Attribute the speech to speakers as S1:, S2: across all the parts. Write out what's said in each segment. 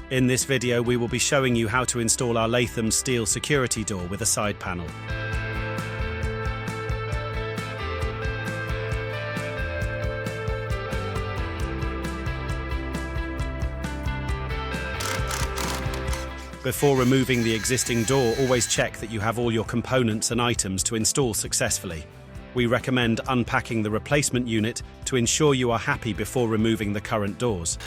S1: In this video, we will be showing you how to install our Latham steel security door with a side panel. Before removing the existing door, always check that you have all your components and items to install successfully. We recommend unpacking the replacement unit to ensure you are happy before removing the current doors.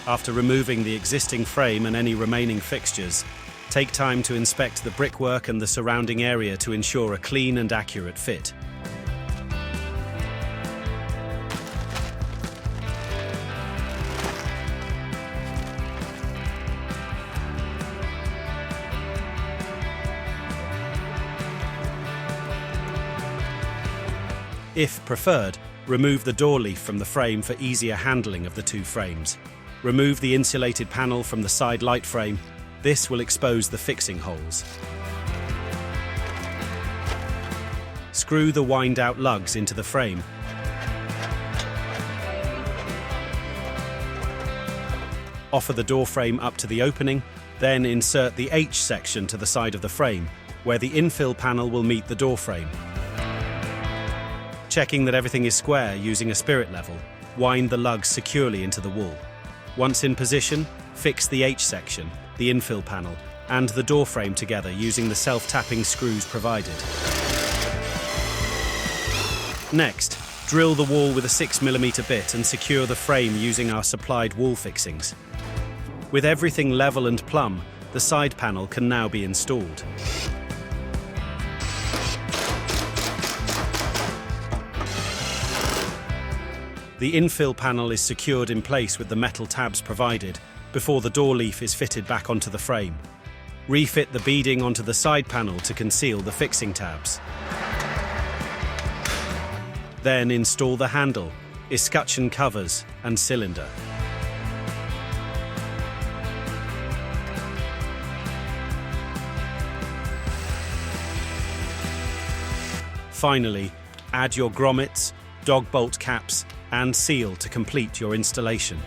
S1: After removing the existing frame and any remaining fixtures, take time to inspect the brickwork and the surrounding area to ensure a clean and accurate fit. If preferred, remove the door leaf from the frame for easier handling of the two frames. Remove the insulated panel from the side light frame. This will expose the fixing holes. Screw the wind-out lugs into the frame. Offer the door frame up to the opening, then insert the H section to the side of the frame, where the infill panel will meet the door frame. Checking that everything is square using a spirit level, wind the lugs securely into the wall. Once in position, fix the H section, the infill panel, and the door frame together using the self-tapping screws provided. Next, drill the wall with a 6mm bit and secure the frame using our supplied wall fixings. With everything level and plumb, the side panel can now be installed. The infill panel is secured in place with the metal tabs provided before the door leaf is fitted back onto the frame. Refit the beading onto the side panel to conceal the fixing tabs. Then install the handle, escutcheon covers and cylinder. Finally, add your grommets, dog bolt caps and seal to complete your installation.